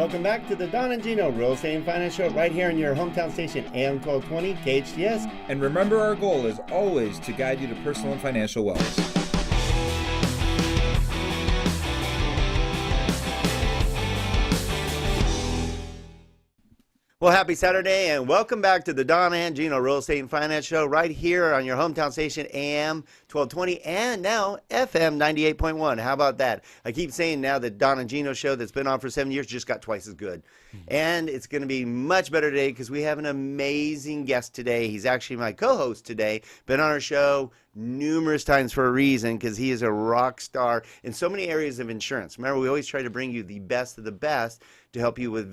welcome back to the Don and Gino Real Estate and Finance Show right here on your hometown station, AM 1220 KHTS. And remember, our goal is always to guide you to personal and financial wellness. Well, happy Saturday and welcome back to the Don and Gino Real Estate and Finance Show right here on your hometown station, AM 1220 and now FM 98.1. How about that? I keep saying now that Don and Gino show that's been on for 7 years just got twice as good. And it's going to be much better today because we have an amazing guest today. He's actually my co-host today. Been on our show numerous times for a reason because he is a rock star in so many areas of insurance. Remember, we always try to bring you the best of the best to help you with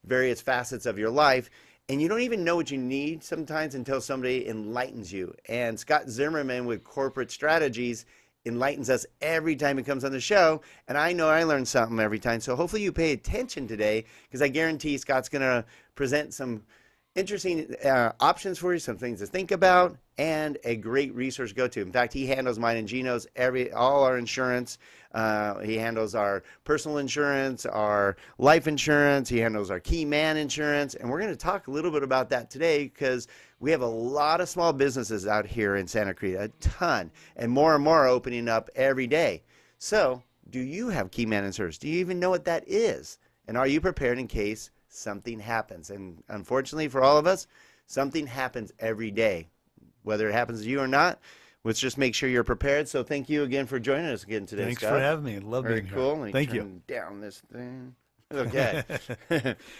various facets of your life, and you don't even know what you need sometimes until somebody enlightens you. And Scott Zimmerman with Corporate Strategies enlightens us every time he comes on the show, and I know I learn something every time. So hopefully you pay attention today because I guarantee Scott's going to present some interesting options for you, some things to think about, and a great resource to go to. In fact, he handles mine and Gino's all our insurance. He handles our personal insurance, our life insurance. He handles our key man insurance. And we're going to talk a little bit about that today because we have a lot of small businesses out here in Santa Cruz, a ton, and more are opening up every day. So do you have key man insurance? Do you even know what that is? And are you prepared in case something happens? And unfortunately for all of us, something happens every day. Whether it happens to you or not, let's just make sure you're prepared. So thank you again for joining us again today, Thanks Scott. for having me. Love being here. Very cool. Thank you. Down this thing. Okay.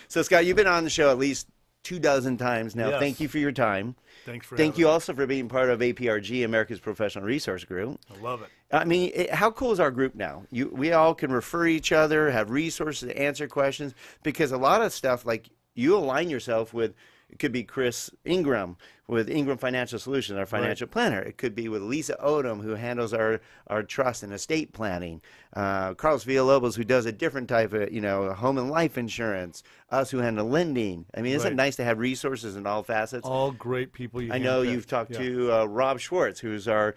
So, Scott, you've been on the show at least 24 times now. Yes. Thank you for your time. Thanks for Thank having you me. also for being part of APRG, America's Professional Resource Group. I love it. I mean, how cool is our group now? We all can refer each other, have resources to answer questions, because a lot of stuff, like you align yourself with, it could be Chris Ingram with Ingram Financial Solutions, our financial planner. It could be with Lisa Odom, who handles our trust and estate planning. Carlos Villalobos, who does a different type of, home and life insurance. Us, who handle lending. I mean, isn't it nice to have resources in all facets? All great people. I know you've talked to Rob Schwartz, who's our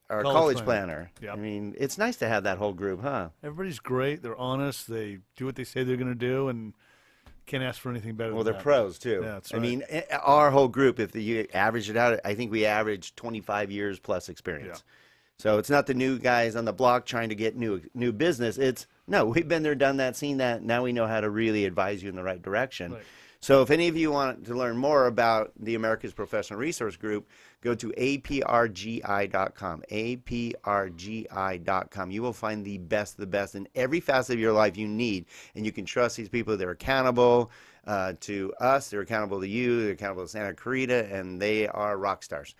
college planner. Yep. I mean, it's nice to have that whole group, huh? Everybody's great. They're honest. They do what they say they're going to do, and can't ask for anything better. Well, than they're that. pros too. Yeah, that's right. I mean, our whole group, if you average it out, I think we average 25 years plus experience. Yeah. So it's not the new guys on the block trying to get new business. No, we've been there, done that, seen that. Now we know how to really advise you in the right direction. Right. So if any of you want to learn more about the America's Professional Resource Group, go to aprgi.com, aprgi.com. You will find the best in every facet of your life you need, and you can trust these people. They're accountable to us, they're accountable to you, they're accountable to Santa Clarita, and they are rock stars.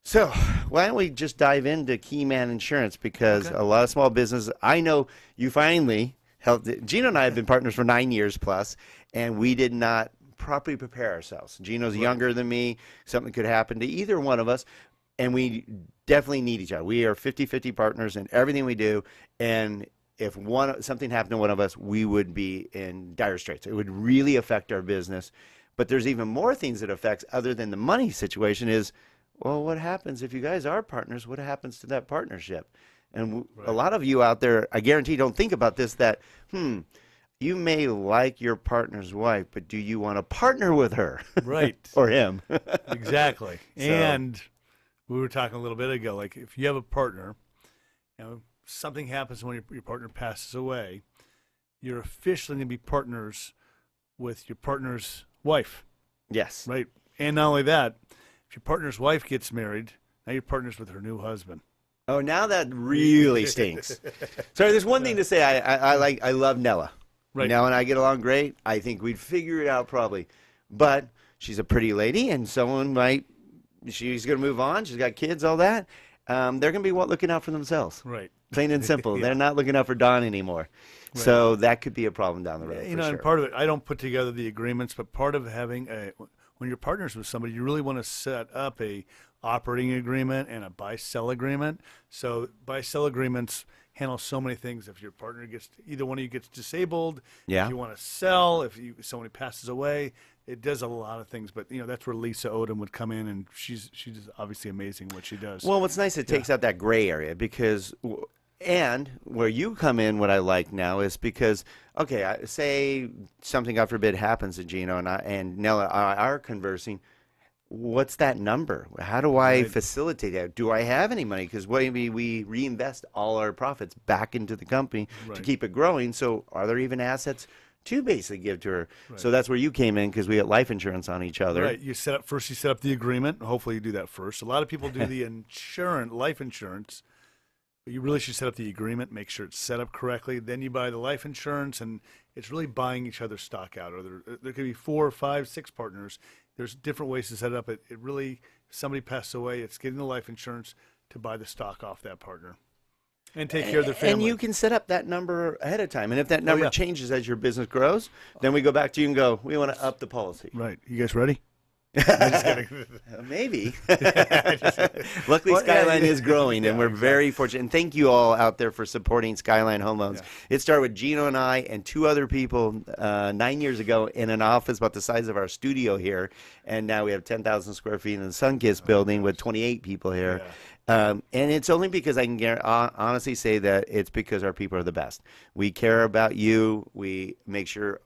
So why don't we just dive into Key Man Insurance, because a lot of small business, I know you finally helped. Gino and I have been partners for 9 years plus, and we did not properly prepare ourselves. Gino's younger than me. Something could happen to either one of us, and we definitely need each other. We are 50-50 partners in everything we do, and if something happened to one of us, we would be in dire straits. It would really affect our business. But there's even more things that affects other than the money situation is, well, what happens if you guys are partners? What happens to that partnership? And a lot of you out there, I guarantee, don't think about this, that, you may like your partner's wife, but do you want to partner with her? Right. Or him? Exactly. And we were talking a little bit ago, like if you have a partner, something happens when your partner passes away, you're officially going to be partners with your partner's wife. Yes. Right. And not only that, if your partner's wife gets married, now you're partners with her new husband. Oh, now that really stinks. Sorry, there's one thing to say. I love Nella. Right. Nella and I get along great. I think we'd figure it out probably. But she's a pretty lady, and she's going to move on. She's got kids, all that. They're going to be looking out for themselves. Right. Plain and simple. They're not looking out for Don anymore. Right. So that could be a problem down the road. And part of it, I don't put together the agreements, but part of having when you're partners with somebody, you really want to set up a operating agreement and a buy-sell agreement. So buy-sell agreements handle so many things. If your partner either one of you gets disabled, if you want to sell, if somebody passes away, it does a lot of things. But that's where Lisa Odom would come in, and she's obviously amazing what she does. Well, what's nice, it takes out that gray area, because And where you come in, what I like now is because, okay, say something, God forbid, happens to Gino and Nella are conversing. What's that number? How do I facilitate that? Do I have any money? Because maybe we reinvest all our profits back into the company to keep it growing. So are there even assets to basically give to her? So that's where you came in, because we had life insurance on each other. Right. You set up the agreement. Hopefully you do that first. A lot of people do the life insurance. But you really should set up the agreement, make sure it's set up correctly. Then you buy the life insurance, and it's really buying each other's stock out. Or there could be 4, 5, 6 partners. There's different ways to set it up. It really, if somebody passes away, it's getting the life insurance to buy the stock off that partner and take care of their family. And you can set up that number ahead of time. And if that number changes as your business grows, then we go back to you and go, we want to up the policy. Right. You guys ready? I'm just kidding. Maybe. Luckily, Skyline is growing, and we're very fortunate. And thank you all out there for supporting Skyline Home Loans. It started with Gino and I and 2 other people 9 years ago in an office about the size of our studio here, and now we have 10,000 square feet in the Sunkist building with 28 people here. And it's only because I can honestly say that it's because our people are the best. We care about you. We make sure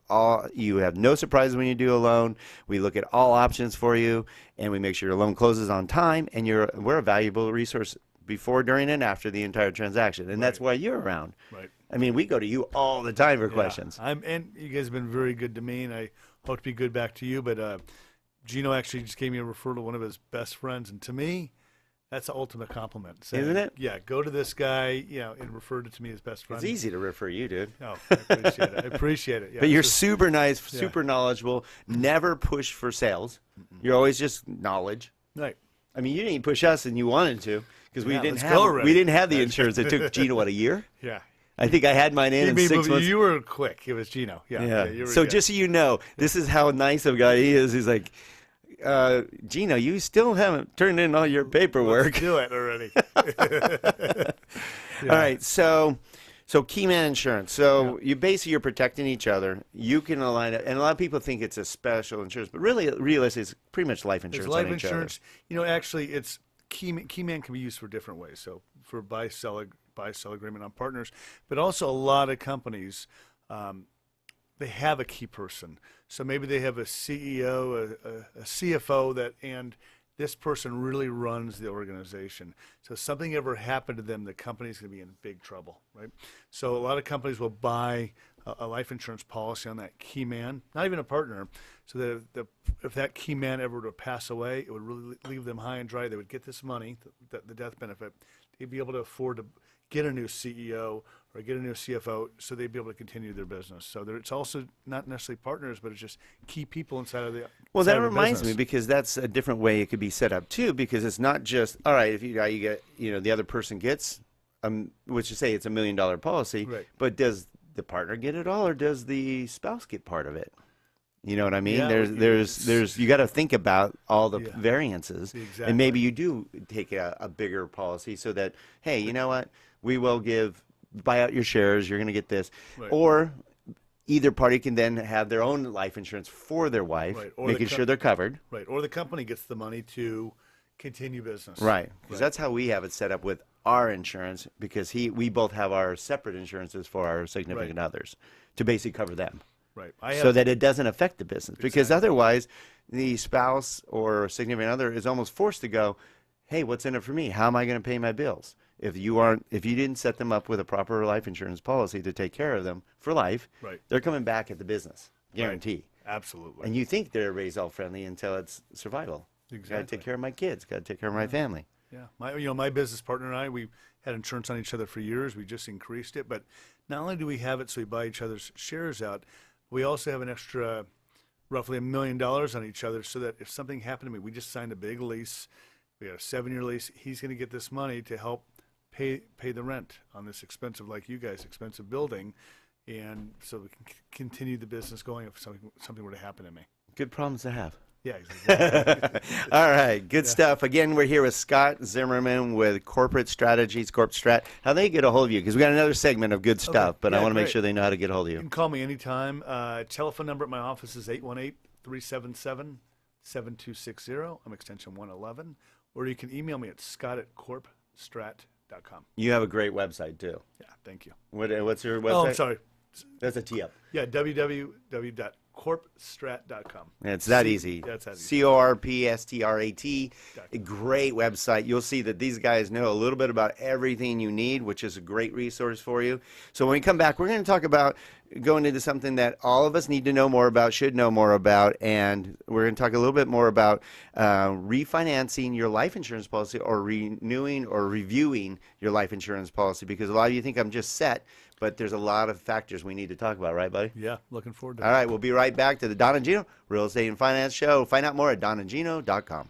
you have no surprises when you do a loan. We look at all options for you, and we make sure your loan closes on time. And we're a valuable resource before, during, and after the entire transaction. And that's why you're around. Right. I mean, we go to you all the time for questions. And you guys have been very good to me, and I hope to be good back to you. But Gino actually just gave me a referral to one of his best friends, and to me, that's the ultimate compliment. Saying, isn't it? Yeah, go to this guy, and referred it to me as best friend. It's easy to refer you, dude. Oh, I appreciate it. I appreciate it. Yeah, but you're super nice, super knowledgeable, never push for sales. You're always just knowledge. Right. I mean, you didn't push us, and you wanted to, because we didn't have the insurance. It took Gino, what, a year? Yeah. I think I had mine in 6 months. You were quick. It was Gino. Yeah. You were so good. just so you know, this is how nice of a guy he is. He's like, Gino, you still haven't turned in all your paperwork. Let's do it already. All right, so key man insurance. So you're protecting each other. You can align it, and a lot of people think it's a special insurance, but really, realistically, it's pretty much life insurance. It's life on each insurance. Other. Actually, it's key man can be used for different ways. So for buy sell agreement on partners, but also a lot of companies. They have a key person. So maybe they have a CEO, a CFO and this person really runs the organization. So if something ever happened to them, the company's going to be in big trouble, right? So a lot of companies will buy a life insurance policy on that key man, not even a partner, so that if that key man ever were to pass away, it would really leave them high and dry. They would get this money, the death benefit. They'd be able to afford to get a new CEO or get a new CFO, so they'd be able to continue their business. So it's also not necessarily partners, but it's just key people inside of the. Well, that reminds me, because that's a different way it could be set up too. Because it's not just, all right, if you get, the other person gets, which is say it's $1 million policy, right. But does the partner get it all, or does the spouse get part of it? You know what I mean? Yeah, there's you got to think about all the variances, exactly. And maybe you do take a bigger policy so that, hey, you know what, we will buy out your shares. You're going to get this, right. Or either party can then have their own life insurance for their wife, right. Or making sure they're covered. Right. Or the company gets the money to continue business. Right. Because that's how we have it set up with our insurance, because we both have our separate insurances for our significant others to basically cover them. Right. So that it doesn't affect the business. Because otherwise, the spouse or significant other is almost forced to go, hey, what's in it for me? How am I going to pay my bills? If you didn't set them up with a proper life insurance policy to take care of them for life, they're coming back at the business, guarantee. Right. Absolutely. And you think they're raised all friendly until it's survival. Exactly. Got to take care of my kids. Got to take care of my family. Yeah, my business partner and I, we had insurance on each other for years. We just increased it, but not only do we have it so we buy each other's shares out, we also have an extra roughly $1 million on each other, so that if something happened to me, we just signed a big lease. We got a 7-year lease. He's going to get this money to help pay the rent on this expensive, like you guys, expensive building, and so we can continue the business going if something were to happen to me. Good problems to have. Yeah, exactly. All right, good stuff. Again, we're here with Scott Zimmerman with Corporate Strategies, Corp Strat. How they get a hold of you? Because we got another segment of good stuff, but I want to make sure they know how to get a hold of you. You can call me anytime. Telephone number at my office is 818-377-7260. I'm extension 111. Or you can email me at scott@corpstrat.com. You have a great website, too. Thank you. What's your website? Oh, I'm sorry. That's a tee up. Yeah, www.corpstrat.com. It's that easy. Yeah, it's that easy. CORPSTRAT. A great website. You'll see that these guys know a little bit about everything you need, which is a great resource for you. So when we come back, we're going to talk about going into something that all of us need to know more about, should know more about, and we're going to talk a little bit more about refinancing your life insurance policy or renewing or reviewing your life insurance policy, because a lot of you think I'm just set, but there's a lot of factors we need to talk about, right, buddy? Yeah, looking forward to it. All right, we'll be right back to the Don and Gino Real Estate and Finance Show. Find out more at donandgino.com.